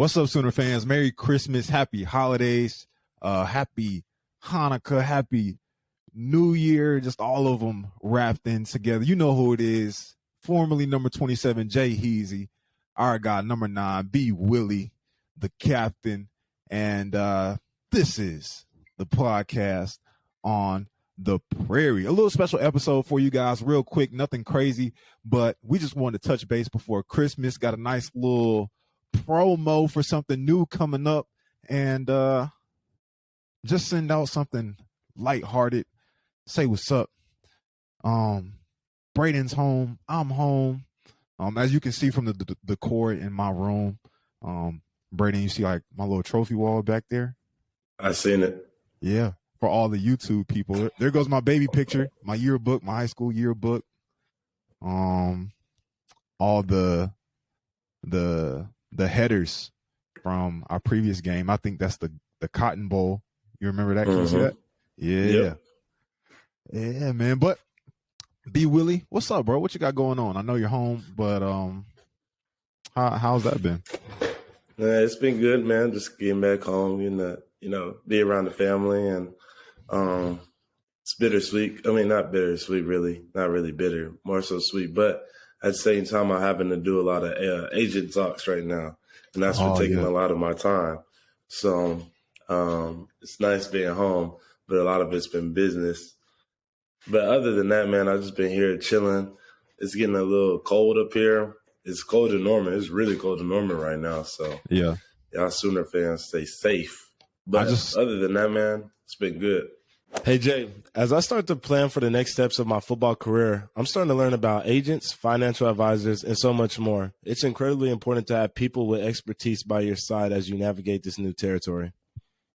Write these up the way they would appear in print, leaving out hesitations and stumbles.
What's up, Sooner fans? Merry Christmas, happy holidays, happy Hanukkah, happy New Year, just all of them wrapped in together. You know who it is. Formerly number 27, Jay Heasy. Our guy, number 9, B. Willie, the captain. And this is the podcast on the prairie. A little special episode for you guys, real quick, nothing crazy, but we just wanted to touch base before Christmas. Got a nice little promo for something new coming up, and just send out something lighthearted. Say what's up. Brayden's home. I'm home. As you can see from the decor in my room, Brayden, you see like my little trophy wall back there? I seen it. Yeah. For all the YouTube people. There goes my baby picture, my yearbook, my high school yearbook. All the headers from our previous game. I think that's the Cotton Bowl. You remember that? Can you see that? Yeah. Yep. Yeah, man. But B. Willie, what's up, bro? What you got going on? I know you're home, but how's that been? It's been good, man. Just getting back home, be around the family, and it's bittersweet. I mean, not bittersweet, really. Not really bitter, more so sweet. But at the same time, I'm having to do a lot of agent talks right now, and that's taking a lot of my time. So it's nice being home, but a lot of it's been business. But other than that, man, I've just been here chilling. It's getting a little cold up here. It's cold in Norman. It's really cold in Norman right now. So yeah, y'all Sooner fans, stay safe. But other than that, man, it's been good. Hey, Jay, as I start to plan for the next steps of my football career, I'm starting to learn about agents, financial advisors, and so much more. It's incredibly important to have people with expertise by your side as you navigate this new territory.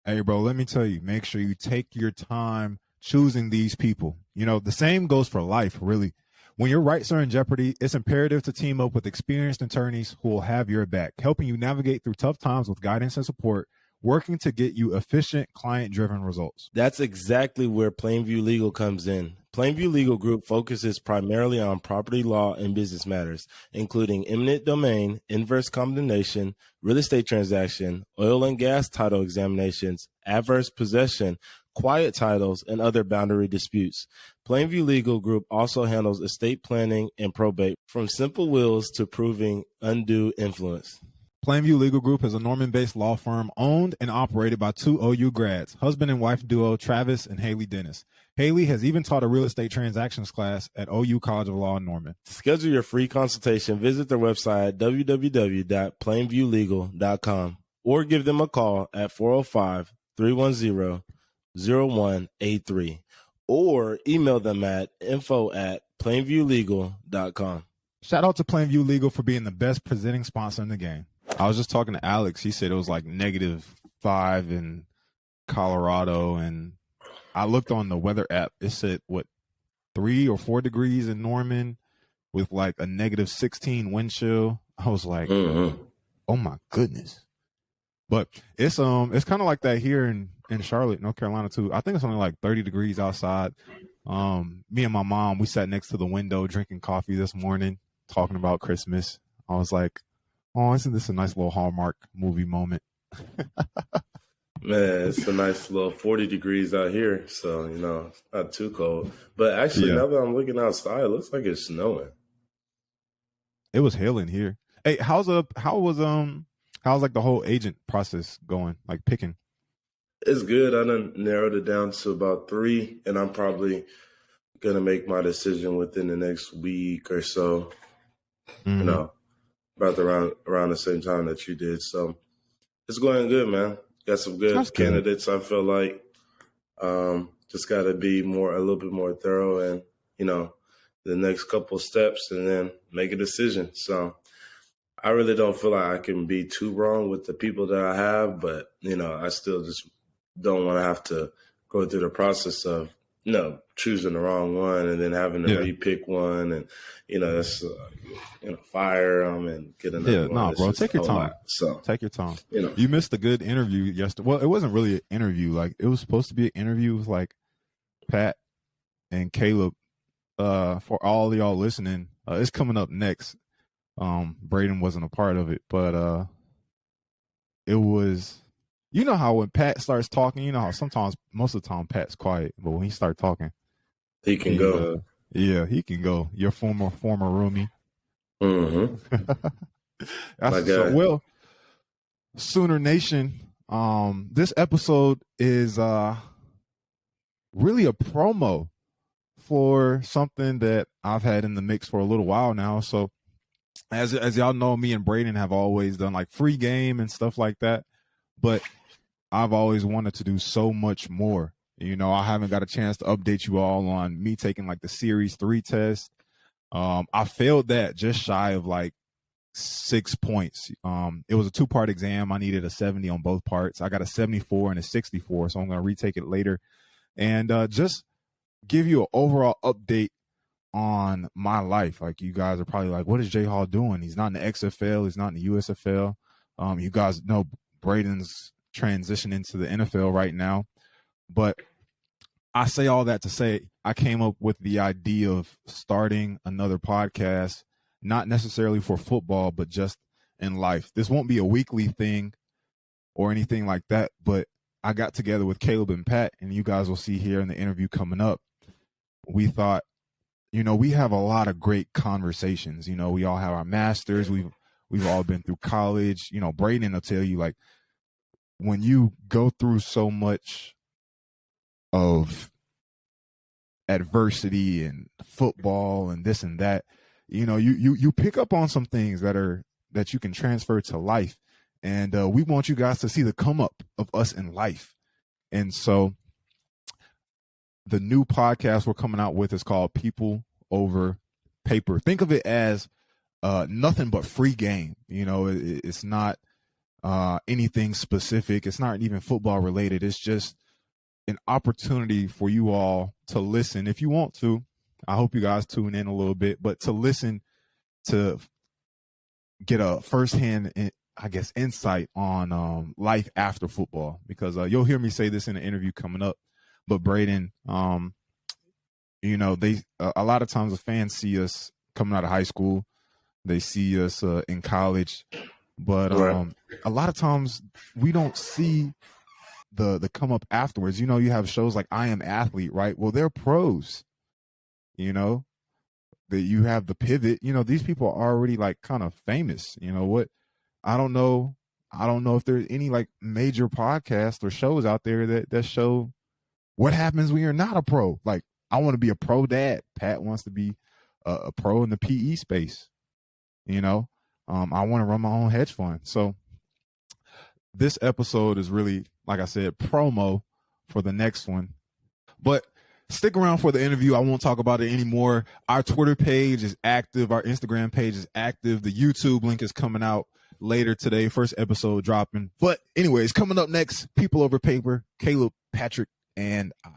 Hey, bro, let me tell you, make sure you take your time choosing these people. You know, the same goes for life, really. When your rights are in jeopardy, it's imperative to team up with experienced attorneys who will have your back, helping you navigate through tough times with guidance and support, working to get you efficient, client-driven results. That's exactly where Plainview Legal comes in. Plainview Legal Group focuses primarily on property law and business matters, including eminent domain, inverse condemnation, real estate transaction, oil and gas title examinations, adverse possession, quiet titles, and other boundary disputes. Plainview Legal Group also handles estate planning and probate, from simple wills to proving undue influence. Plainview Legal Group is a Norman-based law firm owned and operated by 2 OU grads, husband and wife duo Travis and Haley Dennis. Haley has even taught a real estate transactions class at OU College of Law in Norman. To schedule your free consultation, visit their website at www.plainviewlegal.com or give them a call at 405-310-0183 or email them at info@plainviewlegal.com. Shout out to Plainview Legal for being the best presenting sponsor in the game. I was just talking to Alex. He said it was like -5 in Colorado, and I looked on the weather app. It said, 3 or 4 degrees in Norman with like a -16 wind chill. I was like, oh my goodness. But it's kind of like that here in Charlotte, North Carolina too. I think it's only like 30 degrees outside. Me and my mom, we sat next to the window drinking coffee this morning, talking about Christmas. I was like, oh, isn't this a nice little Hallmark movie moment? Man, it's a nice little 40 degrees out here, so, it's not too cold. But actually, now that I'm looking outside, it looks like it's snowing. It was hailing here. Hey, how's like the whole agent process going, like picking? It's good. I done narrowed it down to about 3, and I'm probably going to make my decision within the next week or so, about around the same time that you did. So it's going good, man. Got some good candidates, I feel like. Just got to be a little bit more thorough and, the next couple steps and then make a decision. So I really don't feel like I can be too wrong with the people that I have, but, I still just don't want to have to go through the process of, choosing the wrong one and then having to repick one and, that's, fire them and get another one. Bro, take your time. So take your time. You missed a good interview yesterday. Well, it wasn't really an interview. Like, it was supposed to be an interview with like Pat and Caleb. For all of y'all listening, it's coming up next. Brayden wasn't a part of it, but it was, you know how when Pat starts talking, you know how sometimes, most of the time, Pat's quiet, but when he starts talking, he can go. Yeah, he can go. Your former roomie. Mm-hmm. That's so well. Sooner Nation. This episode is really a promo for something that I've had in the mix for a little while now. So as y'all know, me and Brayden have always done like free game and stuff like that, but I've always wanted to do so much more. You know, I haven't got a chance to update you all on me taking like the Series 3 test. I failed that just shy of like 6 points. It was a 2-part exam. I needed a 70 on both parts. I got a 74 and a 64, so I'm going to retake it later and just give you an overall update on my life. Like, you guys are probably like, what is J Hall doing? He's not in the XFL. He's not in the USFL. You guys know Brayden's transitioning to the NFL right now. But I say all that to say I came up with the idea of starting another podcast, not necessarily for football, but just in life. This won't be a weekly thing or anything like that, but I got together with Caleb and Pat, and you guys will see here in the interview coming up. We thought, you know, we have a lot of great conversations. You know, we all have our masters. We've all been through college. You know, Brayden will tell you, like, when you go through so much of adversity and football and this and that, you know, you pick up on some things that you can transfer to life. And we want you guys to see the come up of us in life. And so the new podcast we're coming out with is called People Over Paper. Think of it as nothing but free game. You know, it's not anything specific. It's not even football related. It's just an opportunity for you all to listen if you want to. I hope you guys tune in a little bit, but to listen, to get a firsthand, I guess, insight on life after football, because you'll hear me say this in an interview coming up. But Brayden, you know, they a lot of times the fans see us coming out of high school, they see us in college, but a lot of times we don't see the come up afterwards. You know, you have shows like I Am Athlete, right? Well, they're pros. You know, that you have the pivot. You know, these people are already like kind of famous. You know what? I don't know if there's any like major podcasts or shows out there that show what happens when you're not a pro. Like, I want to be a pro dad. Pat wants to be a pro in the PE space. You know, I want to run my own hedge fund. So this episode is really, like I said, promo for the next one. But stick around for the interview. I won't talk about it anymore. Our Twitter page is active. Our Instagram page is active. The YouTube link is coming out later today. First episode dropping. But anyways, coming up next, People Over Paper, Caleb, Patrick, and I.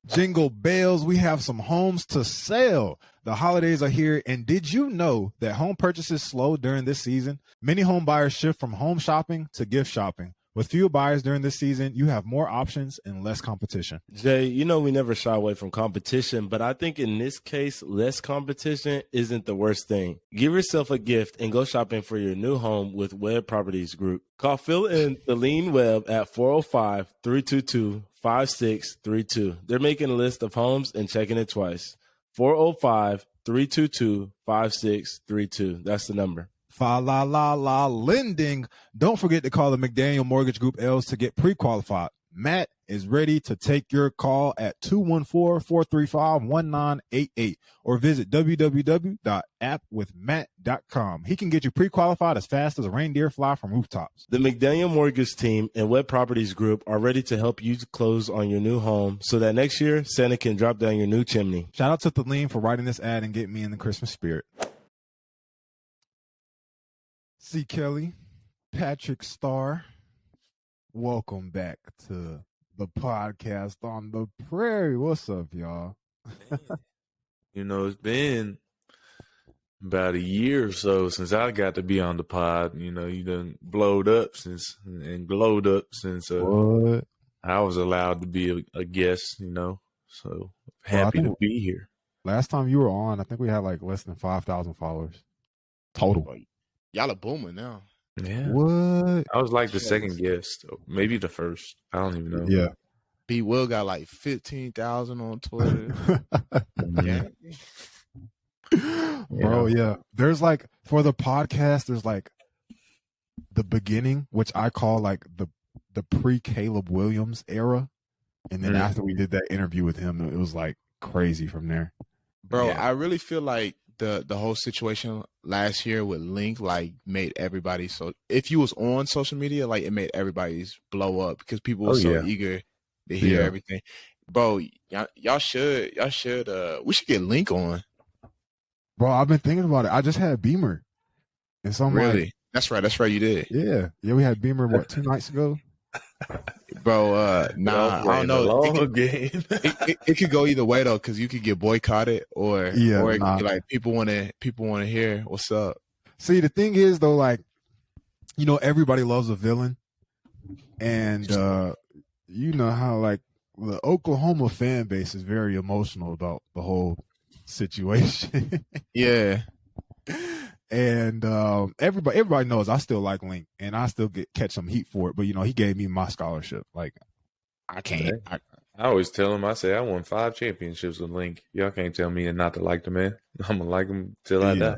Jingle bells, we have some homes to sell. The holidays are here, and did you know that home purchases slow during this season? Many home buyers shift from home shopping to gift shopping. With fewer buyers during this season, you have more options and less competition. Jay, you know we never shy away from competition, but I think in this case, less competition isn't the worst thing. Give yourself a gift and go shopping for your new home with Webb Properties Group. Call Phil and Eileen Webb at 405-322-5632. They're making a list of homes and checking it twice. 405-322-5632. That's the number. Fa la la la lending. Don't forget to call the McDaniel Mortgage Group LLC to get pre-qualified. Matt is ready to take your call at 214-435-1988 or visit www.appwithmatt.com. He can get you pre-qualified as fast as a reindeer fly from rooftops. The McDaniel Mortgage team and Webb Properties Group are ready to help you close on your new home so that next year Santa can drop down your new chimney. Shout out to Thaleen for writing this ad and getting me in the Christmas spirit. C. Kelly, Patrick Starr, welcome back to the podcast on the prairie. What's up, y'all? You know, it's been about a year or so since I got to be on the pod. You know, you done glowed up since What? I was allowed to be a guest, you know. So happy to be here. Last time you were on, I think we had like less than 5,000 followers total. Y'all are booming now. Yeah. What? I was like the second guest, maybe the first. I don't even know. Yeah. B Will got like 15,000 on Twitter. Yeah. Bro, yeah. There's like for the podcast, there's like the beginning, which I call like the pre-Caleb Williams era. And then after we did that interview with him, it was like crazy from there. Bro, I really feel like the whole situation last year with Link like made everybody, so if you was on social media, like it made everybody's blow up because people were eager to hear everything. Bro, y'all should we should get Link on. Bro, I've been thinking about it. I just had Beamer. And so I'm really? Like, that's right, you did. Yeah, we had Beamer 2 nights ago? Bro, nah, I don't know. It could go either way though, because you could get boycotted or it could be like people want to hear what's up. See, the thing is though, like, you know, everybody loves a villain, and you know how like the Oklahoma fan base is very emotional about the whole situation. Yeah. And everybody knows I still like Link, and I still catch some heat for it. But you know, he gave me my scholarship. Like, I can't. I always tell him. I say I won 5 championships with Link. Y'all can't tell me not to like the man. I'm gonna like him till I die.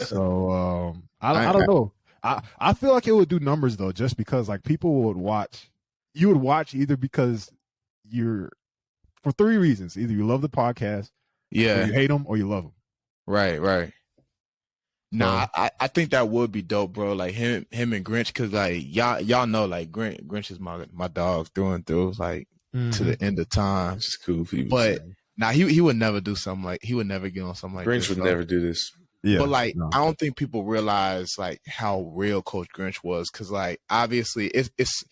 So I don't know. I feel like it would do numbers though, just because like people would watch. You would watch either because for 3 reasons: either you love the podcast, or you hate him, or you love him. Right. Nah, I think that would be dope, bro. Like him and Grinch, because like y'all know, like Grinch is my dog through and through, like to the end of time. It's cool people. But nah, he would never do something like he would never get on something like Grinch this. would never do this. Yeah, but like I don't think people realize like how real Coach Grinch was, because like obviously it's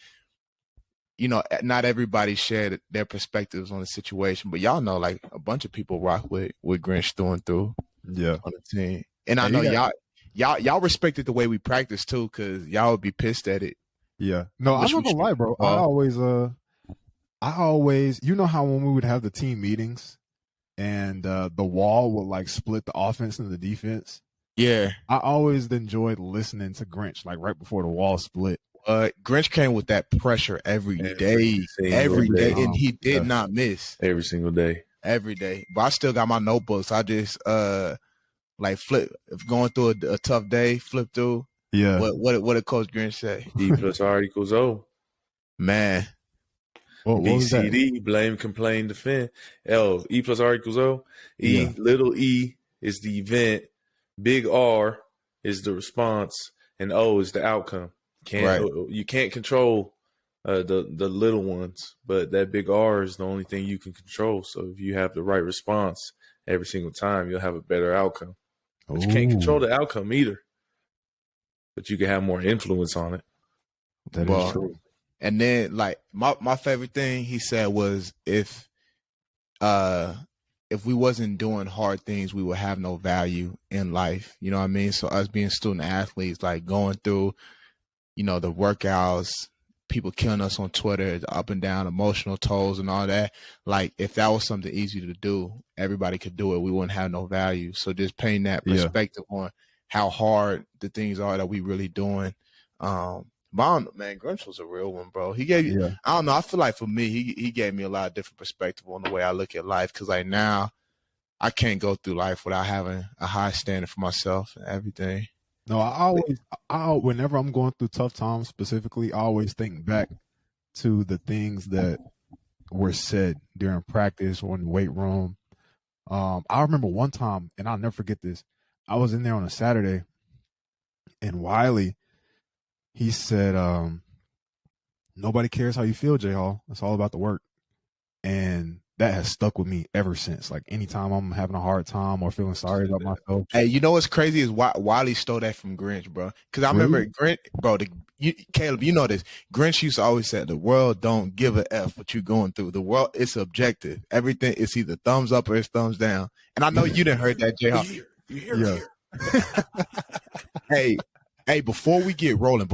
you know, not everybody shared their perspectives on the situation, but y'all know like a bunch of people rock with Grinch through and through. Yeah, on the team. And I know y'all respected the way we practiced too, because y'all would be pissed at it. Yeah. No, I'm not gonna lie, bro. I always, you know how when we would have the team meetings and the wall would like split the offense and the defense. Yeah. I always enjoyed listening to Grinch like right before the wall split. Grinch came with that pressure every day, and he did not miss. Every single day. Every day. But I still got my notebooks. I just like flip, if going through a tough day, flip through. Yeah. What did Coach Grinch say? E plus R equals O. Man. What B, was C, that? D, blame, complain, defend. L, E plus R equals O. E, little e is the event. Big R is the response. And O is the outcome. You can't control the little ones, but that big R is the only thing you can control. So if you have the right response every single time, you'll have a better outcome. But you can't control the outcome either. But you can have more influence on it. That is true. And then like my favorite thing he said was if we wasn't doing hard things, we would have no value in life. You know what I mean? So us being student athletes, like going through, you know, the workouts, people killing us on Twitter, the up and down emotional tolls and all that. Like if that was something easy to do, everybody could do it. We wouldn't have no value. So just painting that perspective on how hard the things are that we really doing. But I don't know, man, Grinch was a real one, bro. He gave you, I don't know, I feel like for me, he gave me a lot of different perspective on the way I look at life. Cause like now I can't go through life without having a high standard for myself and everything. No, I whenever I'm going through tough times specifically, I always think back to the things that were said during practice or in the weight room. I remember one time, and I'll never forget this. I was in there on a Saturday, and Wiley, he said, nobody cares how you feel, J Hall. It's all about the work. And that has stuck with me ever since. Like anytime I'm having a hard time or feeling sorry about myself. Hey, you know what's crazy is Wiley stole that from Grinch, bro. Because I remember Grinch, bro. Caleb, you know this. Grinch used to always say, "The world don't give a f what you're going through. The world it's objective. Everything is either thumbs up or it's thumbs down." And I know you didn't heard that, J Hall. Hey, before we get rolling,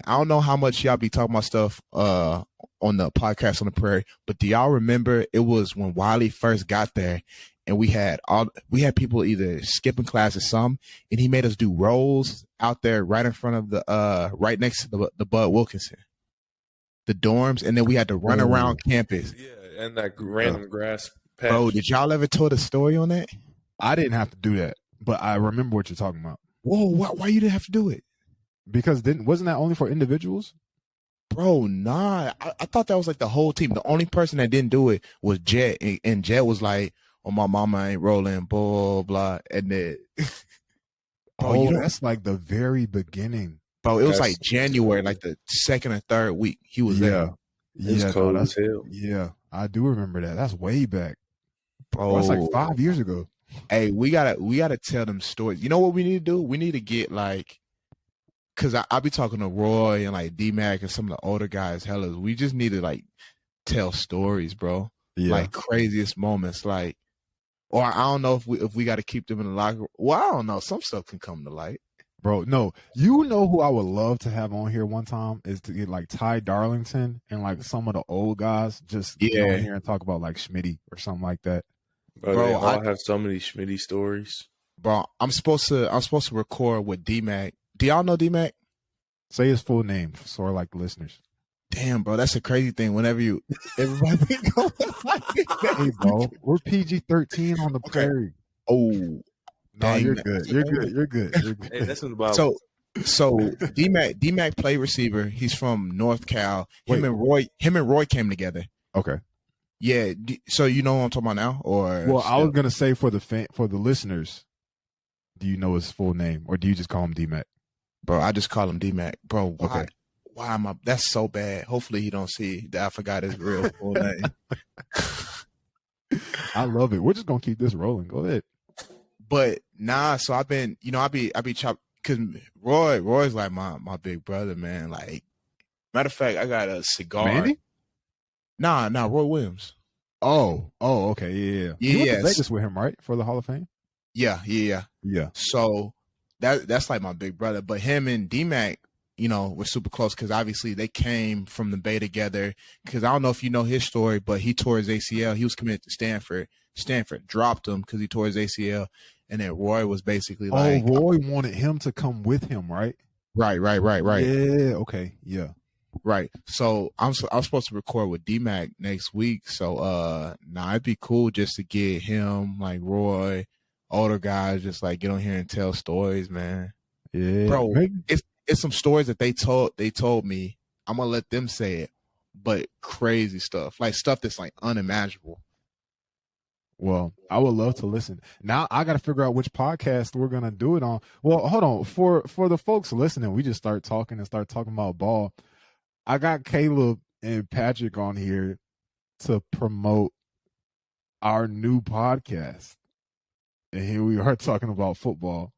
I don't know how much y'all be talking about stuff on the podcast on the prairie, but do y'all remember it was when Wiley first got there and we had people either skipping class or some, and he made us do rolls out there right in front of the right next to the Bud Wilkinson, the dorms, and then we had to run around campus. Yeah, and that random grass patch. Bro, did y'all ever tell the story on that? I didn't have to do that, but I remember what you're talking about. Whoa, why you didn't have to do it? Because wasn't that only for individuals? Bro, nah. I thought that was like the whole team. The only person that didn't do it was Jet, and Jet was like, "Oh, my mama ain't rolling, blah blah." And then, that's like the very beginning. Bro, it was like January, like the second or third week. He was there. It's cold as hell. Yeah, I do remember that. That's way back. Bro, that's like 5 years ago. Hey, we gotta tell them stories. You know what we need to do? We need to get like, cause I be talking to Roy and like D-Mac and some of the older guys. Hellas, we just need to like tell stories, bro. Yeah. Like craziest moments, like, or I don't know if we got to keep them in the locker room. Well, I don't know. Some stuff can come to light. Bro, no, you know who I would love to have on here one time is to get like Ty Darlington and like some of the old guys just get on here and talk about like Schmitty or something like that. Bro, I have so many Schmitty stories. Bro, I'm supposed to record with D-Mac. Do y'all know D-Mac? Say his full name for like listeners. Damn, bro, that's a crazy thing. Whenever everybody go like, hey, bro, we're PG-13 on the prairie. Oh. No, you're good. You're good. Hey, that's in the Bible. So D-Mac play receiver. He's from North Cal. Him and Roy came together. Okay. Yeah. So you know what I'm talking about now, or? Well, I was gonna say for the listeners, do you know his full name, or do you just call him D-Mac? Bro, I just call him D-Mac. Bro, why? Okay. Why am I? That's so bad. Hopefully he don't see that I forgot his real full name. I love it. We're just gonna keep this rolling. Go ahead. But nah, so I've been, I be chopped because Roy's like my big brother, man. Like, matter of fact, I got a cigar. Mandy? Nah, Roy Williams. Oh, okay, yeah. You went to Vegas with him, right, for the Hall of Fame? Yeah. So that's like my big brother. But him and D-Mac, we're super close because obviously they came from the Bay together. Because I don't know if you know his story, but he tore his ACL. He was committed to Stanford. Stanford dropped him because he tore his ACL. And then Roy was basically like, Roy wanted him to come with him, right? Right. Yeah. Okay. Yeah. Right. So I'm supposed to record with D-Mac next week. So it'd be cool just to get him, like Roy, older guys, just like get on here and tell stories, man. Yeah, bro. It's some stories that they told me. I'm gonna let them say it, but crazy stuff, like stuff that's like unimaginable. Well, I would love to listen. Now I got to figure out which podcast we're going to do it on. Well, hold on. For the folks listening, we just start talking about ball. I got Caleb and Patrick on here to promote our new podcast. And here we are talking about football.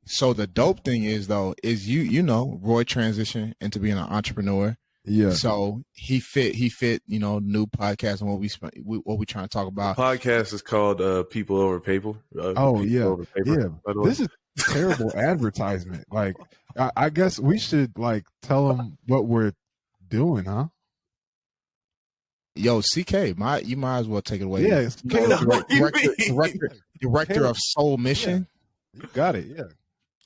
So the dope thing is, though, is Roy transitioned into being an entrepreneur. Yeah. So he fit, new podcast and what we trying to talk about. The podcast is called People Over Paper. Over Paper, yeah. This is terrible advertisement. Like, I guess we should like tell them what we're doing, huh? Yo, CK, you might as well take it away. Yeah, director of Soul Mission. Yeah. You got it. Yeah.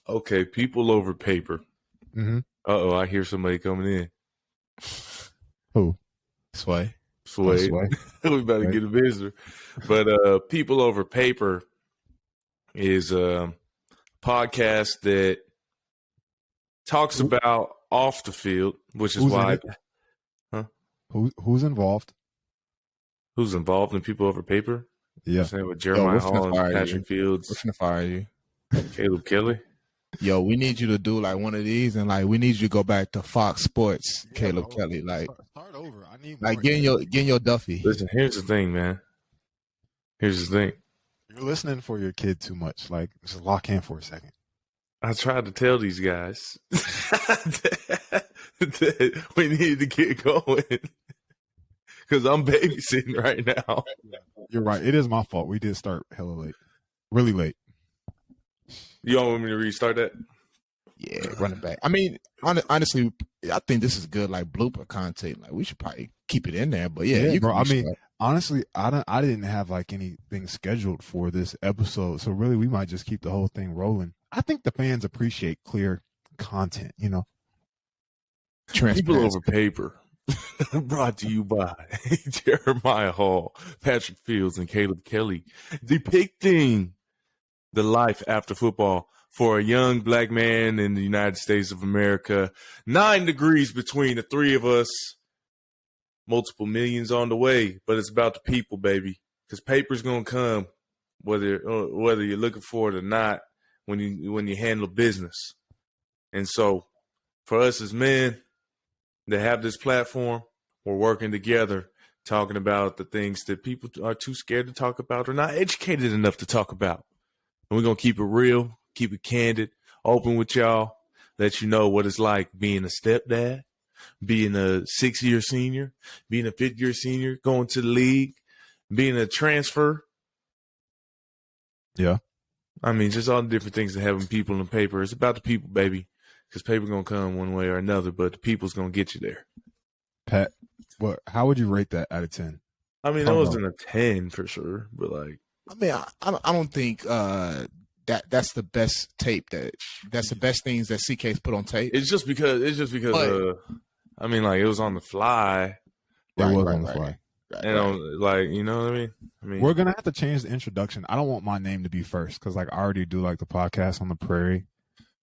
Okay, People Over Paper. Mm-hmm. I hear somebody coming in. Who? Sway. We about to get a visitor. But People Over Paper is a podcast that talks about off the field, which is why. Huh? Who's involved? Who's involved in People Over Paper? Yeah. With Jeremiah Hall and Patrick Fields. We're finna fire you. Caleb Kelly. Yo, we need you to do like one of these, and like we need you to go back to Fox Sports, Caleb Kelly. Like start over. I need like getting your Duffy. Listen, here's the thing, man. Here's the thing. You're listening for your kid too much. Like, just lock in for a second. I tried to tell these guys that we needed to get going because I'm babysitting right now. You're right. It is my fault. We did start hella late. Really late. You don't want me to restart that? Yeah, run it back. I mean, honestly, I think this is good, like blooper content. Like we should probably keep it in there. But yeah, bro. I mean, Honestly, I didn't have like anything scheduled for this episode, so really we might just keep the whole thing rolling. I think the fans appreciate clear content, you know. People over paper. Brought to you by Jeremiah Hall, Patrick Fields, and Caleb Kelly, depicting the life after football for a young black man in the United States of America. 9 degrees between the three of us. Multiple millions on the way, but it's about the people, baby. Because paper's gonna come, whether you're looking for it or not, when you handle business. And so, for us as men that have this platform, we're working together, talking about the things that people are too scared to talk about or not educated enough to talk about. And we're gonna keep it real, keep it candid, open with y'all, let you know what it's like being a stepdad, being a 6-year senior, being a 5th-year senior, going to the league, being a transfer. Yeah. I mean, just all the different things that having people in paper. It's about the people, baby, because paper going to come one way or another, but the people's going to get you there. Pat, how would you rate that out of 10? I mean, it wasn't a 10 for sure, but like. I mean, I don't think that's the best tape. That's the best things that CK's put on tape. It's just because I mean, like, it was on the fly. It was on the fly. And like, you know what I mean? We're gonna have to change the introduction. I don't want my name to be first because like I already do like the podcast on the prairie.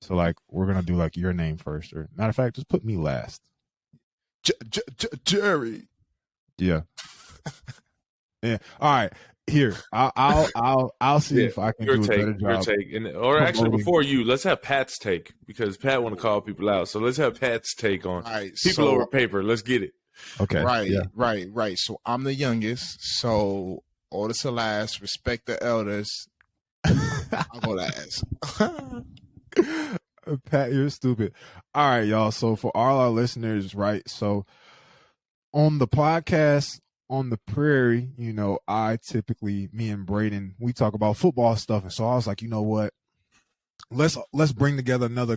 So like we're gonna do like your name first, or matter of fact, just put me last. Jerry. Yeah. Yeah. All right. Here, I'll see if I can do a better job. Your take, or actually, before you, let's have Pat's take because Pat want to call people out. So let's have Pat's take on people over paper. Let's get it. Okay. Right. So I'm the youngest. So order to last. Respect the elders. I'll go last. Pat, you're stupid. All right, y'all. So for all our listeners, right? So on the podcast. On the prairie, you know, me and Brayden, we talk about football stuff. And so I was like, you know what? Let's bring together another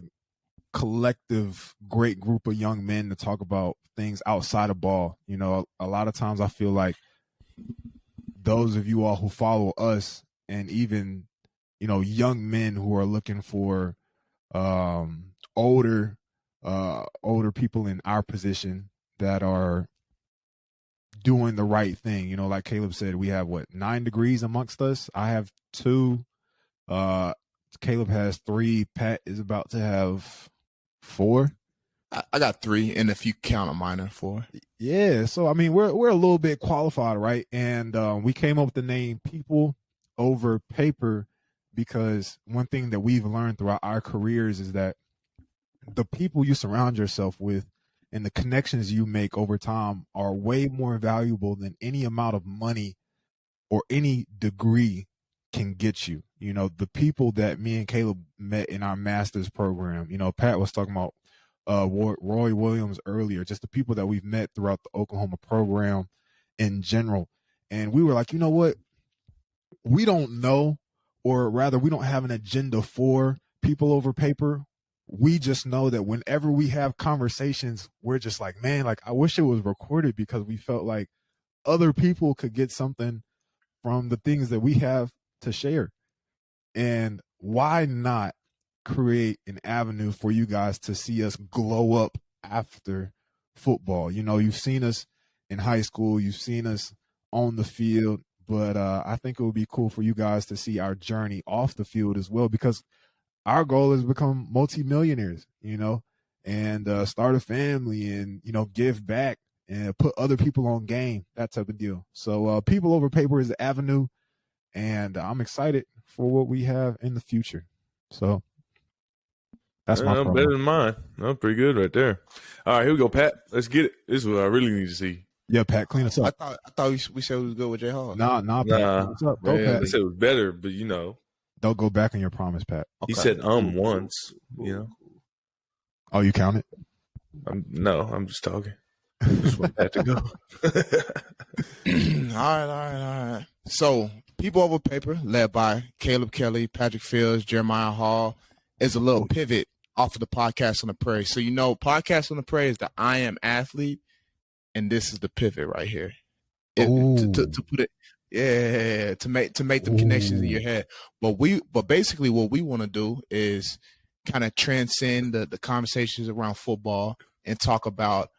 collective great group of young men to talk about things outside of ball. You know, a lot of times I feel like those of you all who follow us and even, you know, young men who are looking for older people in our position that are doing the right thing. You know, like Caleb said, we have 9 degrees amongst us. I have 2. Caleb has 3. Pat is about to have 4. I got 3, and if you count a minor, 4. Yeah, so I mean we're a little bit qualified, right? And we came up with the name People Over Paper because one thing that we've learned throughout our careers is that the people you surround yourself with and the connections you make over time are way more valuable than any amount of money or any degree can get you. You know, the people that me and Caleb met in our master's program, you know, Pat was talking about Roy Williams earlier, just the people that we've met throughout the Oklahoma program in general. And we were like, you know what? We don't know, or rather we don't have an agenda for People Over Paper. We just know that whenever we have conversations, we're just like, man, like I wish it was recorded because we felt like other people could get something from the things that we have to share. And why not create an avenue for you guys to see us glow up after football? You know, you've seen us in high school, you've seen us on the field, but I think it would be cool for you guys to see our journey off the field as well, because our goal is to become multimillionaires, you know, and start a family and, you know, give back and put other people on game, that type of deal. So People Over Paper is the avenue, and I'm excited for what we have in the future. So that's my promo. Better than mine. No, pretty good right there. All right, here we go, Pat. Let's get it. This is what I really need to see. Yeah, Pat, clean us up. I thought we said we was good with J Hall. Nah, Pat, clean us up. Go, Pat. I said it was better, but you know. Don't go back on your promise, Pat. Okay. He said once, you know. Oh, you count it? I'm just talking. Just want Pat to go. All right. So, People Over Paper, led by Caleb Kelly, Patrick Fields, Jeremiah Hall, is a little pivot off of the Podcast on the Prairie. So, you know, Podcast on the Prairie is the I Am Athlete, and this is the pivot right here. To put it, yeah, to make the connections in your head. But basically what we want to do is kind of transcend the conversations around football and talk about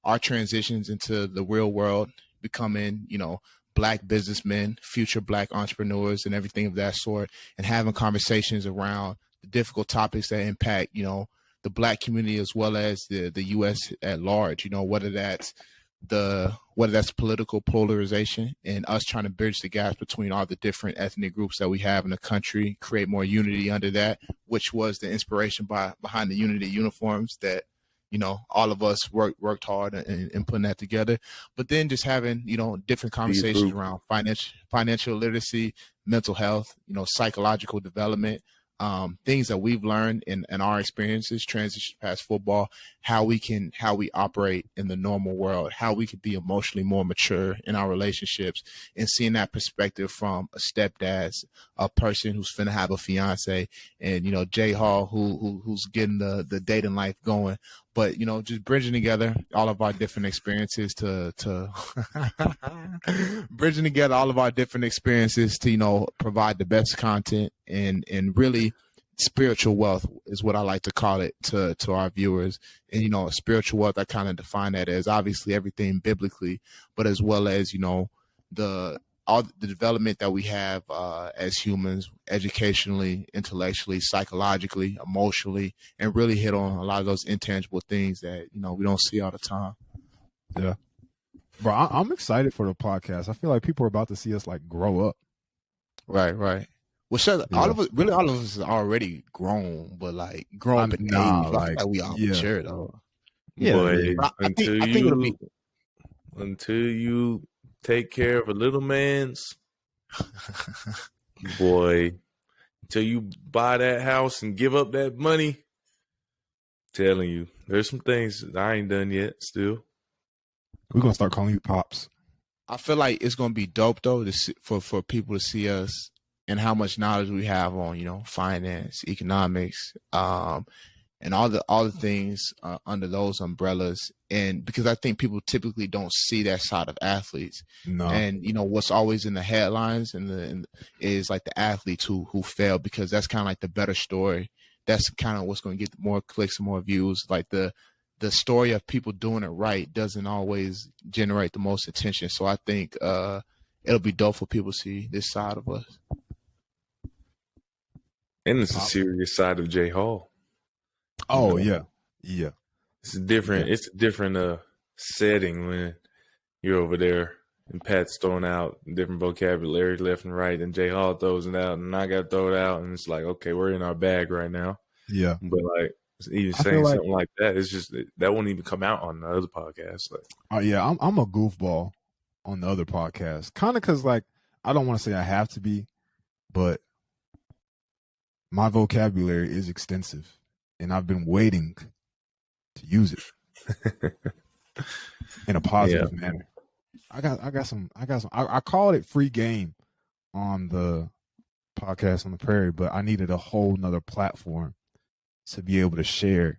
our transitions into the real world, becoming, Black businessmen, future Black entrepreneurs, and everything of that sort, and having conversations around the difficult topics that impact, the Black community as well as the U.S. at large. Whether that's political polarization and us trying to bridge the gaps between all the different ethnic groups that we have in the country, create more unity under that, which was the inspiration behind the unity uniforms that, all of us worked hard in putting that together. But then just having, different conversations around financial literacy, mental health, psychological development, things that we've learned in our experiences, transition past football, how we operate in the normal world, how we could be emotionally more mature in our relationships, and seeing that perspective from a stepdad, a person who's finna have a fiance, and Jay Hall who's getting the dating life going. But just bridging together all of our different experiences to bridging together all of our different experiences to provide the best content and really spiritual wealth is what I like to call it to our viewers. And spiritual wealth, I kind of define that as obviously everything biblically, but as well as all the development that we have as humans, educationally, intellectually, psychologically, emotionally, and really hit on a lot of those intangible things that we don't see all the time. Yeah, bro, I'm excited for the podcast. I feel like people are about to see us like grow up. Right. Well, all of us are already grown, but like grown up in age. I feel like we all mature though. Yeah, boy, until you take care of a little man's boy, until you buy that house and give up that money. Telling you, there's some things that I ain't done yet. Still, we're gonna start calling you Pops. I feel like it's gonna be dope though for people to see us and how much knowledge we have on finance, economics, and all the things under those umbrellas. And because I think people typically don't see that side of athletes. No. And what's always in the headlines is like the athletes who fail, because that's kind of like the better story. That's kind of what's going to get more clicks and more views. Like the story of people doing it right doesn't always generate the most attention. So I think it'll be dope for people to see this side of us. And it's a serious side of Jay Hall. Oh yeah. It's different. Yeah. It's a different setting when you're over there and Pat's throwing out different vocabulary left and right, and Jay Hall throws it out, and I got to throw it out, and it's like, okay, we're in our bag right now. Yeah. But like even saying something like that, it's just that won't even come out on the other podcast. Like, yeah, I'm a goofball on the other podcast, kind of because like I don't want to say I have to be, but my vocabulary is extensive. And I've been waiting to use it in a positive manner. I got some. I called it free game on the podcast on the prairie, but I needed a whole nother platform to be able to share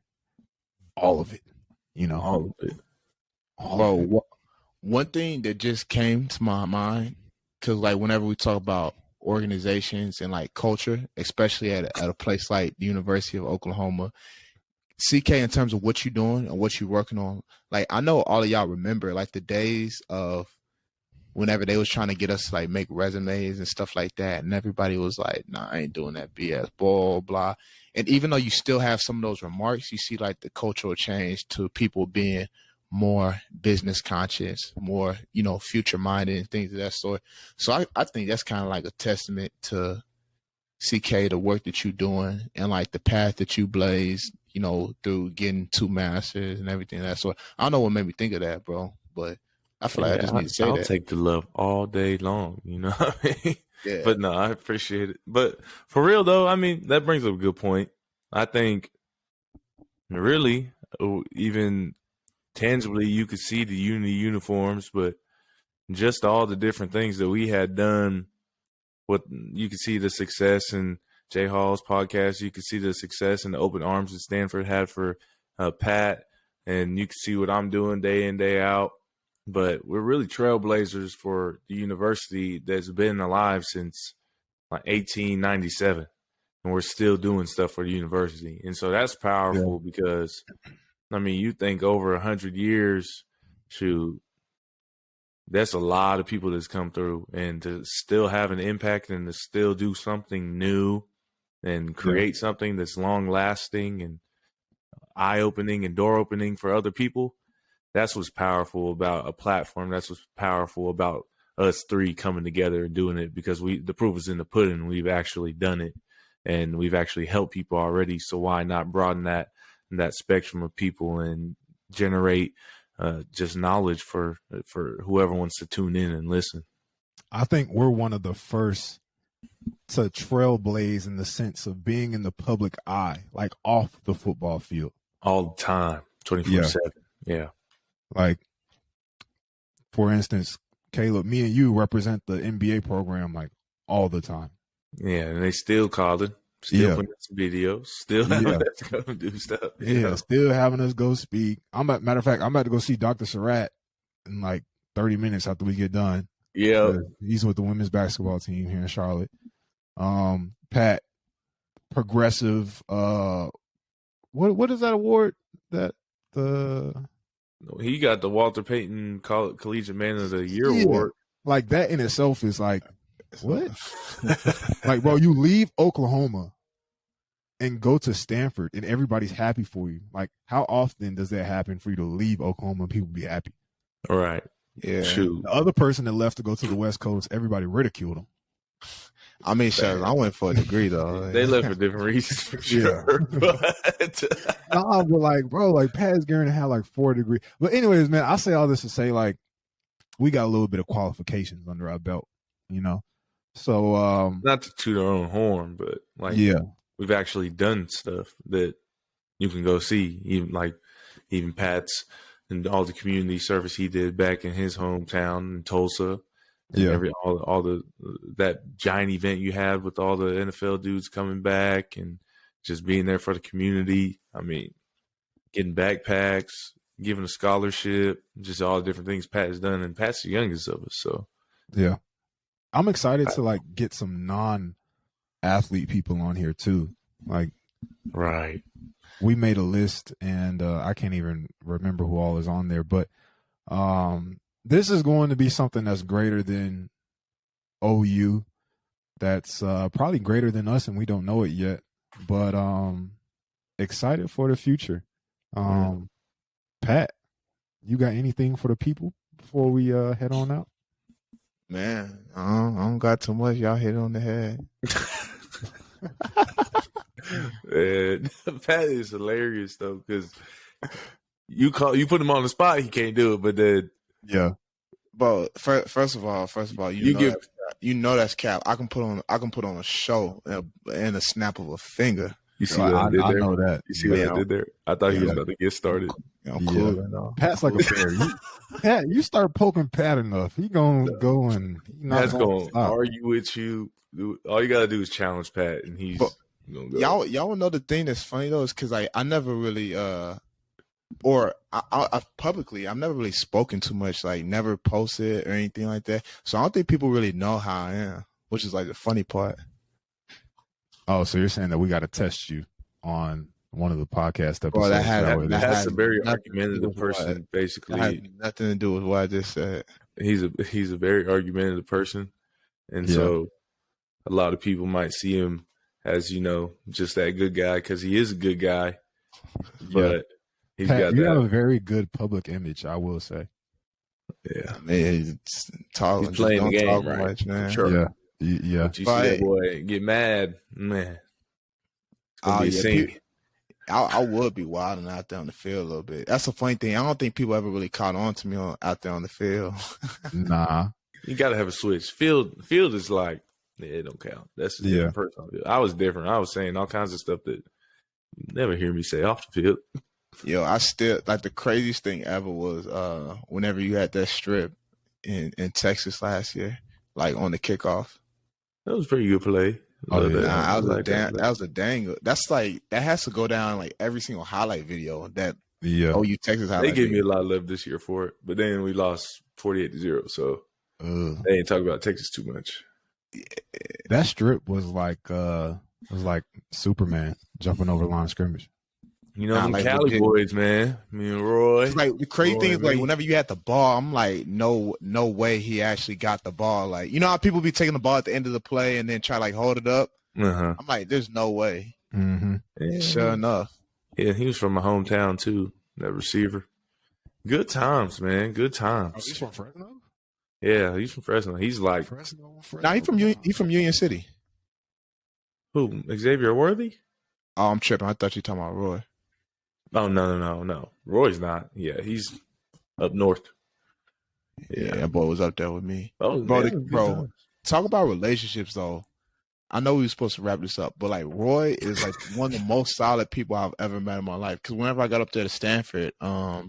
all of it. All of it. Bro, one thing that just came to my mind, because like whenever we talk about organizations and like culture, especially at a place like the University of Oklahoma, CK, in terms of what you're doing and what you're working on, like I know all of y'all remember like the days of whenever they was trying to get us to like make resumes and stuff like that, and everybody was like, nah, I ain't doing that BS, blah blah. And even though you still have some of those remarks, you see like the cultural change to people being more business conscious, more, future minded and things of that sort. So I think that's kind of like a testament to CK, the work that you're doing and like the path that you blazed, through getting 2 masters and everything of that sort. I don't know what made me think of that, bro, but I feel like I just need to say I'll that. I'll take the love all day long, you know what I mean? Yeah. But no, I appreciate it. But for real though, I mean, that brings up a good point. I think really even tangibly you could see the uni uniforms, but just all the different things that we had done, what you could see the success in Jay Hall's podcast, you could see the success in the open arms that Stanford had for Pat, and you can see what I'm doing day in, day out. but we're really trailblazers for the university that's been alive since like 1897, and we're still doing stuff for the university. And so that's powerful because, I mean, you think over 100 years, shoot, that's a lot of people that's come through, and to still have an impact and to still do something new and create something that's long lasting and eye opening and door opening for other people. That's what's powerful about a platform. That's what's powerful about us three coming together and doing it, because the proof is in the pudding. We've actually done it, and we've actually helped people already. So why not broaden that spectrum of people and generate just knowledge for whoever wants to tune in and listen. I think we're one of the first to trailblaze in the sense of being in the public eye, like off the football field. All the time, 24/7. Yeah. Like, for instance, Caleb, me and you represent the NBA program like all the time. Yeah, and they still calling, still putting some videos, still having us go do stuff. Still having us go speak. Matter of fact, I'm about to go see Dr. Surratt in like 30 minutes after we get done. Yeah. He's with the women's basketball team here in Charlotte. Pat, progressive, what is that award that he got the Walter Payton Collegiate Man of the Year award. Like, that in itself is like, what? Like, bro, you leave Oklahoma and go to Stanford and everybody's happy for you. Like, how often does that happen for you to leave Oklahoma and people be happy? All right. Yeah. Shoot. The other person that left to go to the West Coast, everybody ridiculed him. I mean, sure, I went for a degree though. They left for different reasons, for sure. But but like, bro, like Pat's Guerin had like 4 degrees. But anyways, man, I say all this to say, like, we got a little bit of qualifications under our belt, you know. So not to toot our own horn, but like, we've actually done stuff that you can go see. Even Pat's and all the community service he did back in his hometown in Tulsa. All that giant event you had with all the NFL dudes coming back and just being there for the community. I mean, getting backpacks, giving a scholarship, just all the different things Pat has done, and Pat's the youngest of us. So yeah, I'm excited to like get some non-athlete people on here too. Like, right, we made a list, and I can't even remember who all is on there, but this is going to be something that's greater than OU. That's probably greater than us, and we don't know it yet. But excited for the future. Pat, you got anything for the people before we head on out? Man, I don't got too much. Y'all hit on the head. Pat is hilarious though, because you put him on the spot, he can't do it, but then. Yeah, but first of all, you know that's cap. I can put on a show in a snap of a finger. You see what I did there? I know that. You see what I did there? I thought he was about to get started. I'm cool enough. Pat's like a bear. Pat, you start poking Pat enough, he gonna go and Pat's gonna argue with you. All you gotta do is challenge Pat, and he's gonna go. Y'all know the thing that's funny though is because I never really or I've publicly, I've never really spoken too much, like never posted or anything like that. So I don't think people really know how I am, which is like the funny part. Oh, so you're saying that we got to test you on one of the podcast episodes? Well, that's a very argumentative person, basically. That has nothing to do with what I just said. He's a very argumentative person, and so a lot of people might see him as, you know, just that good guy because he is a good guy, but. He's Pat, got you have a very good public image, I will say. Yeah, man, he's playing the game right, much, man. Sure. Yeah. But you see that boy get mad, man. It's gonna be a scene. I would be wilding out there on the field a little bit. That's a funny thing. I don't think people ever really caught on to me out there on the field. Nah, you got to have a switch. Field is like, it don't count. That's a different person. I was different. I was saying all kinds of stuff that you never hear me say off the field. Yo, I still like the craziest thing ever was whenever you had that strip in Texas last year, like on the kickoff. That was a pretty good play. That was a dang. That's like that has to go down like every single highlight video. That Yeah. OU Texas. They gave me a lot of love this year for it, but then we lost 48-0. So they ain't talking about Texas too much. That strip was like Superman jumping over the line of scrimmage. You know, them Cali boys, man. Me and Roy. It's like the crazy thing is, like, whenever you had the ball, I'm like, no way he actually got the ball. Like, you know how people be taking the ball at the end of the play and then try like hold it up. I'm like, there's no way. Yeah. Sure enough. Yeah, he was from my hometown too. That receiver. Good times, man. Good times. Oh, he's from Fresno. Yeah, he's from Fresno. He's like Fresno. Nah, he's from Union City. Who? Xavier Worthy? Oh, I'm tripping. I thought you were talking about Roy. Oh, no. Roy's not. Yeah, he's up north. Yeah, that boy was up there with me. Oh, bro, talk about relationships, though. I know we were supposed to wrap this up, but, like, Roy is, like, one of the most solid people I've ever met in my life. Because whenever I got up there to Stanford, I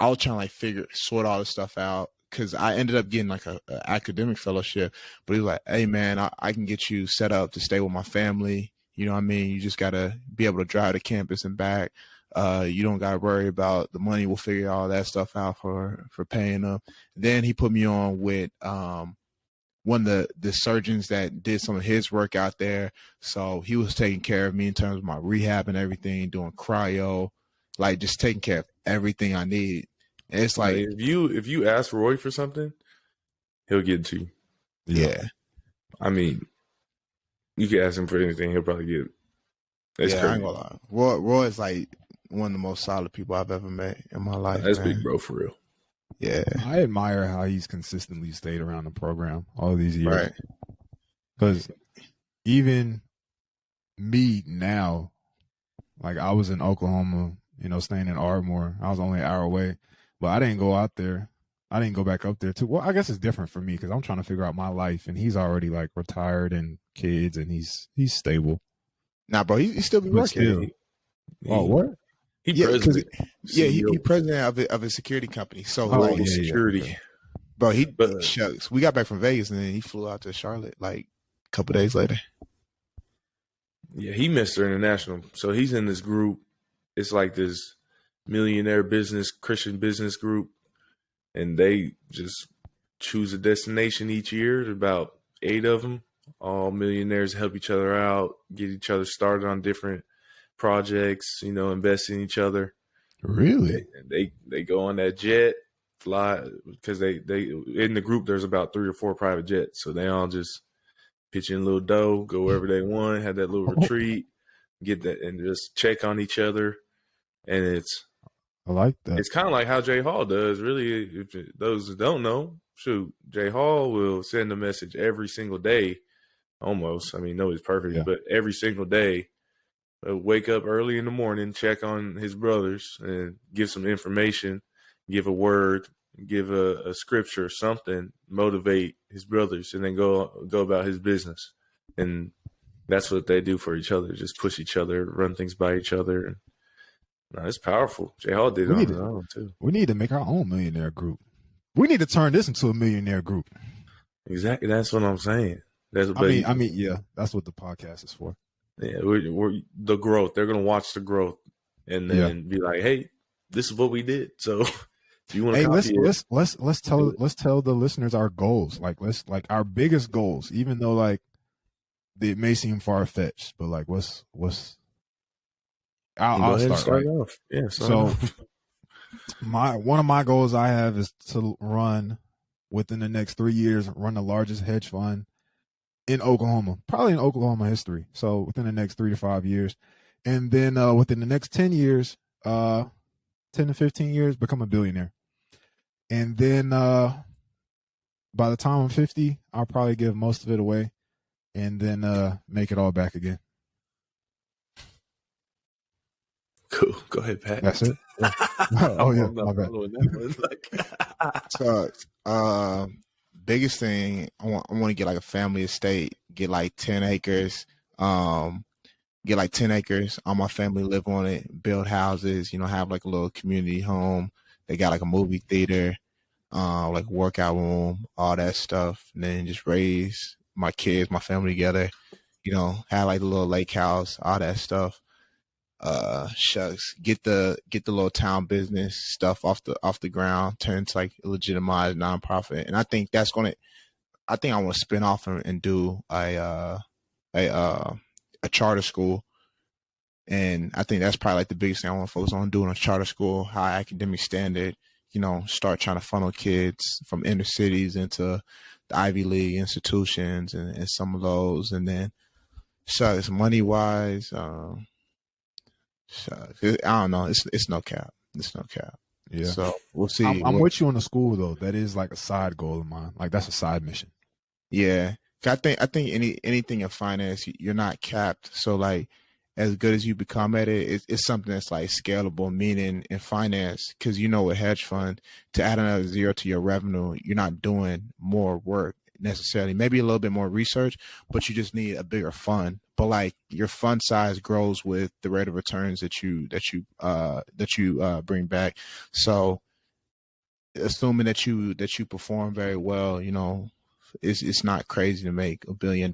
was trying to, like, sort all this stuff out. Because I ended up getting, like, a academic fellowship. But he was like, hey, man, I can get you set up to stay with my family. You know what I mean? You just got to be able to drive to campus and back. You don't got to worry about the money. We'll figure all that stuff out for paying them. Then he put me on with one of the surgeons that did some of his work out there. So he was taking care of me in terms of my rehab and everything, doing cryo, like just taking care of everything I need. And it's like, if you ask Roy for something, he'll get it to you. Yeah. I mean, you can ask him for anything, he'll probably get it. That's crazy. I ain't gonna lie. Roy is like one of the most solid people I've ever met in my life. That's man. big bro for real. Yeah. I admire how he's consistently stayed around the program all these years. Right. Because even me now, like I was in Oklahoma, staying in Ardmore. I was only an hour away, but I didn't go out there. I didn't go back up there too. Well, I guess it's different for me because I'm trying to figure out my life, and he's already like retired and kids, and he's stable. Nah, bro, he still be working. What? He president. He president of a security company. So security. Yeah. Bro, shucks. We got back from Vegas and then he flew out to Charlotte like a couple days later. Yeah, he Mr. International. So he's in this group. It's like this millionaire Christian business group, and they just choose a destination each year. There's about 8 of them. All millionaires help each other out, get each other started on different projects, invest in each other. Really? They go on that jet, fly, because they in the group there's about 3 or 4 private jets, so they all just pitch in a little dough, go wherever they want, have that little retreat, get that, and just check on each other. And I like that. It's kind of like how Jay Hall does. Really, if those who don't know, Jay Hall will send a message every single day. Almost. I mean, no, he's perfect, but every single day, wake up early in the morning, check on his brothers, and give some information, give a word, give a scripture, something, motivate his brothers, and then go about his business. And that's what they do for each other. Just push each other, run things by each other. And it's powerful. Jay Hall did it on his own too. We need to make our own millionaire group. We need to turn this into a millionaire group. Exactly. That's what I'm saying. That's what I mean, yeah, that's what the podcast is for. Yeah, we're the growth. They're gonna watch the growth and then be like, "Hey, this is what we did." So, if you want to let's tell the listeners our goals. Like our biggest goals, even though like it may seem far fetched, but like what's I'll start off. Yeah. So one of my goals I have is to run within the next 3 years, run the largest hedge fund in Oklahoma, probably in Oklahoma history. So within the next 3 to 5 years, and then within the next 10 years, 10 to 15 years, become a billionaire. And then by the time I'm 50, I'll probably give most of it away, and then make it all back again. Cool. Go ahead, Pat. That's it. Yeah. Oh yeah, my bad. So, biggest thing, I want to get like a family estate, get like 10 acres, all my family live on it, build houses, have like a little community home. They got like a movie theater, like workout room, all that stuff. And then just raise my kids, my family together, have like a little lake house, all that stuff. shucks, get the little town business stuff off the ground, turn into like a legitimized nonprofit. And I think I want to spin off and do a charter school. And I think that's probably like the biggest thing I want to focus on, doing a charter school, high academic standard, start trying to funnel kids from inner cities into the Ivy League institutions and some of those. And then, shucks, money wise, I don't know. It's no cap. It's no cap. Yeah. So we'll see. I'm with you on the school though. That is like a side goal of mine. Like that's a side mission. Yeah. I think anything in finance, you're not capped. So like, as good as you become at it, it's something that's like scalable, meaning in finance, because with hedge fund, to add another zero to your revenue, you're not doing more work necessarily, maybe a little bit more research, but you just need a bigger fund. But like your fund size grows with the rate of returns that you bring back. So assuming that you perform very well, it's not crazy to make $1 billion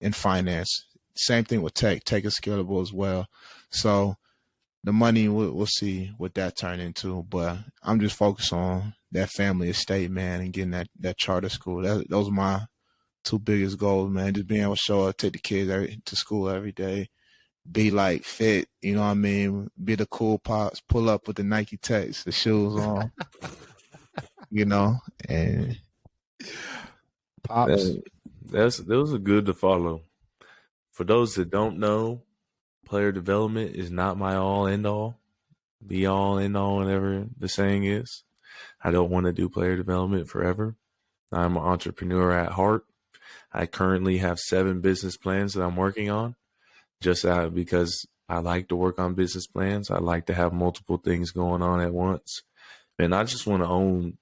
in finance. Same thing with tech. Tech is scalable as well. So the money, we'll see what that turn into. But I'm just focused on that family estate, man, and getting that charter school. Those are my two biggest goals, man. Just being able to show up, take the kids to school every day, be like fit, you know what I mean? Be the cool pops, pull up with the Nike Techs, the shoes on, and pops. Those are good to follow. For those that don't know, player development is not my all end all, be all end all, whatever the saying is. I don't want to do player development forever. I'm an entrepreneur at heart. I currently have 7 business plans that I'm working on, just because I like to work on business plans. I like to have multiple things going on at once. And I just want to own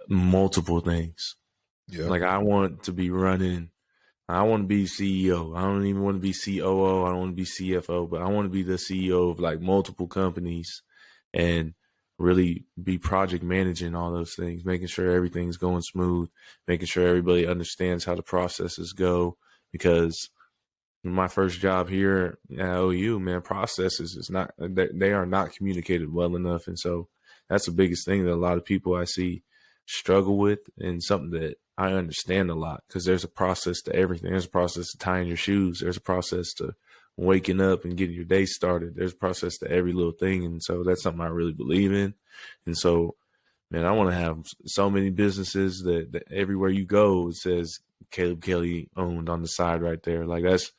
multiple things. Yeah. Like I want to be running. I want to be CEO. I don't even want to be COO. I don't want to be CFO, but I want to be the CEO of like multiple companies and really be project managing all those things, making sure everything's going smooth, making sure everybody understands how the processes go. Because my first job here at OU, man, processes they are not communicated well enough. And so that's the biggest thing that a lot of people I see struggle with, and something that I understand a lot, because there's a process to everything. There's a process to tying your shoes. There's a process to waking up and getting your day started. There's a process to every little thing. And so that's something I really believe in. And so, man, I want to have so many businesses that everywhere you go, it says Caleb Kelly owned on the side right there. Like that's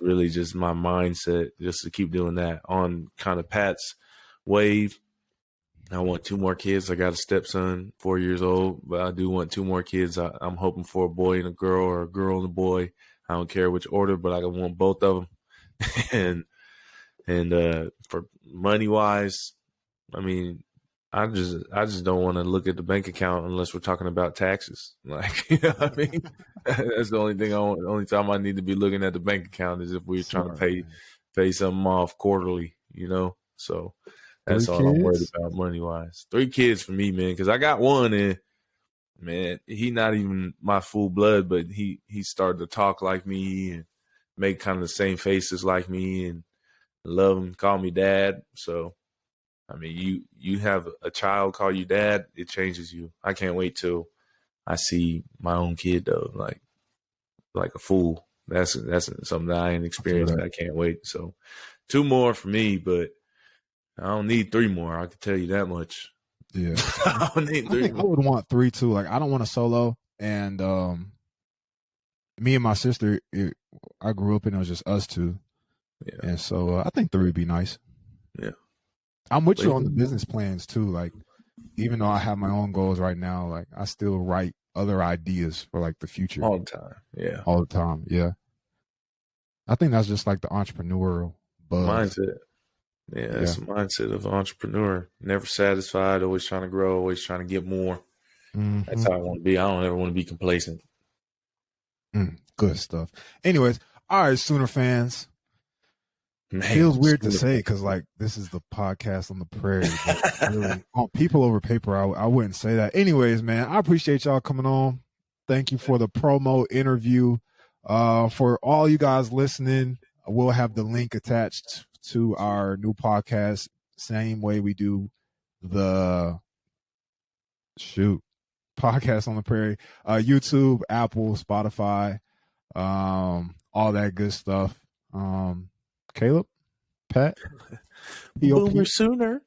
really just my mindset, just to keep doing that on kind of Pat's wave. I want 2 more kids. I got a stepson, 4 years old, but I do want 2 more kids. I'm hoping for a boy and a girl, or a girl and a boy. I don't care which order, but I want both of them. and for money wise, I mean, I just don't want to look at the bank account unless we're talking about taxes. Like, you know what I mean? That's the only thing the only time I need to be looking at the bank account is if we're trying to pay something off quarterly, So that's all I'm worried about money wise. 3 kids for me, man, because I got one, and man, he not even my full blood, but he started to talk like me and make kind of the same faces like me, and love him, call me dad. So, I mean, you have a child call you dad, it changes you. I can't wait till I see my own kid though, like a fool. That's something that I ain't experienced. I can't wait. So 2 more for me, but I don't need 3 more. I can tell you that much. Yeah. I don't need 3 more. I would want 3 too. Like I don't want a solo. And me and my sister, I grew up and it was just us 2. Yeah. And so I think 3 would be nice. Yeah. I'm with you on the business plans too. Like, even though I have my own goals right now, like I still write other ideas for like the future. All the time. Yeah. All the time. Yeah. I think that's just like the entrepreneurial buzz. Mindset. Yeah, that's the mindset of an entrepreneur. Never satisfied, always trying to grow, always trying to get more. Mm-hmm. That's how I want to be. I don't ever want to be complacent. Good stuff. Anyways, all right, Sooner fans. Man, feels weird to say because like this is the podcast on the prairie, but really, on people over paper, I wouldn't say that. Anyways, man, I appreciate y'all coming on. Thank you for the promo interview. For all you guys listening, We'll have the link attached to our new podcast, same way we do the podcast on the prairie, YouTube, Apple, Spotify, all that good stuff. Caleb, Pat, Boomer Sooner.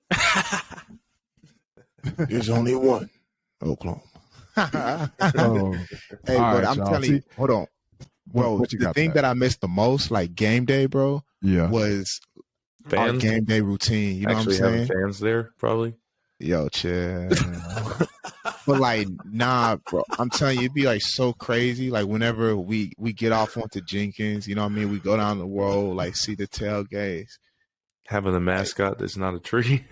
There's only one Oklahoma. Hey, but right, I'm telling you, hold on, bro. The thing that I missed the most, like game day, bro, was our game day routine. You know what I'm saying? Fans there, probably. Yo, chill. But like, nah, bro. I'm telling you, it'd be like so crazy. Like whenever we get off onto Jenkins, you know what I mean? We go down the road, like see the tailgates. Having a mascot that's not a tree.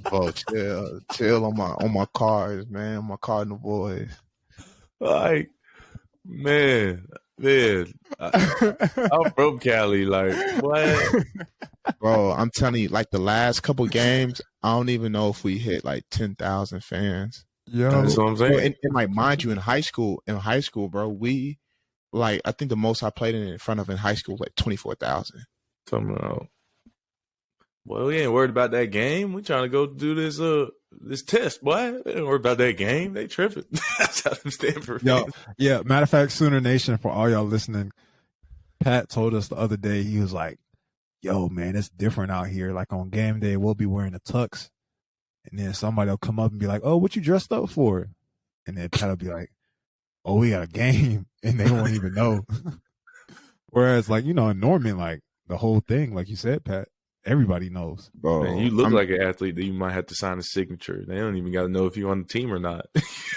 Bro, chill on my cars, man. My Cardinal boys. Like, man. I'm from Cali. Like, what? Bro, I'm telling you, like the last couple games, I don't even know if we hit like 10,000 fans. Yeah, that's what I'm saying. Bro, and like, mind you, in high school, bro, we like, I think the most I played in front of in high school was like 24,000. Well, we ain't worried about that game. We trying to go do this test, boy. They ain't worried about that game. They tripping. That's how them Stanford fans. Yeah. Matter of fact, Sooner Nation, for all y'all listening, Pat told us the other day, he was like, yo, man, it's different out here. Like on game day, we'll be wearing a tux. And then somebody will come up and be like, oh, what you dressed up for? And then Pat will be like, oh, we got a game. And they won't even know. Whereas, like, in Norman, like the whole thing, like you said, Pat, everybody knows. Bro, man, you look like an athlete that you might have to sign a signature. They don't even got to know if you're on the team or not.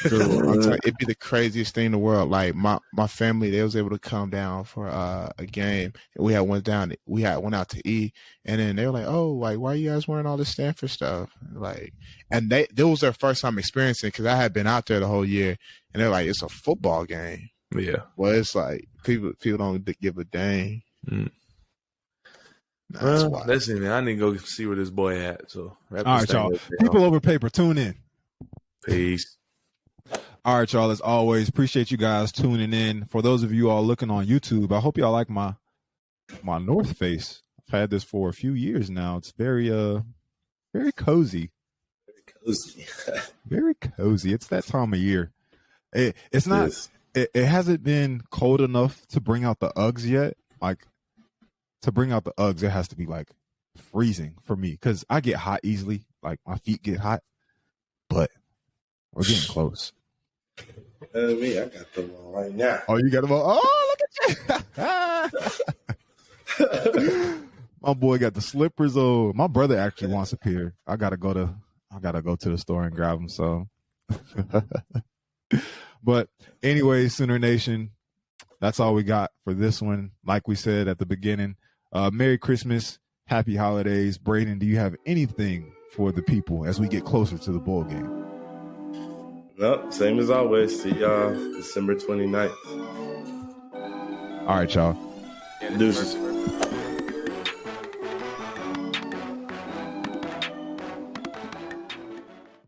It'd be the craziest thing in the world. Like my family, they was able to come down for a game. We had went out to eat, and then they were like, "Oh, like why are you guys wearing all this Stanford stuff?" Like, and that was their first time experiencing because I had been out there the whole year, and they're like, "It's a football game." Yeah. Well, it's like people don't give a dang. Listen, man, I need to go see where this boy at. So, all right, y'all. People over paper, tune in. Peace. All right, y'all. As always, appreciate you guys tuning in. For those of you all looking on YouTube, I hope y'all like my North Face. I've had this for a few years now. It's very cozy. Very cozy. It's that time of year. It's not. It hasn't been cold enough to bring out the Uggs yet. Like, to bring out the Uggs, it has to be like freezing for me because I get hot easily. Like my feet get hot, but we're getting close. Me, I got them on right now. Oh, you got them on? Oh, look at you! My boy got the slippers on. My brother actually wants a pair. I gotta go to the store and grab them. So, but anyway, Sooner Nation, that's all we got for this one. Like we said at the beginning. Merry Christmas, happy holidays. Brayden, do you have anything for the people as we get closer to the bowl game? No, same as always. See y'all December 29th. All right, y'all. Deuces.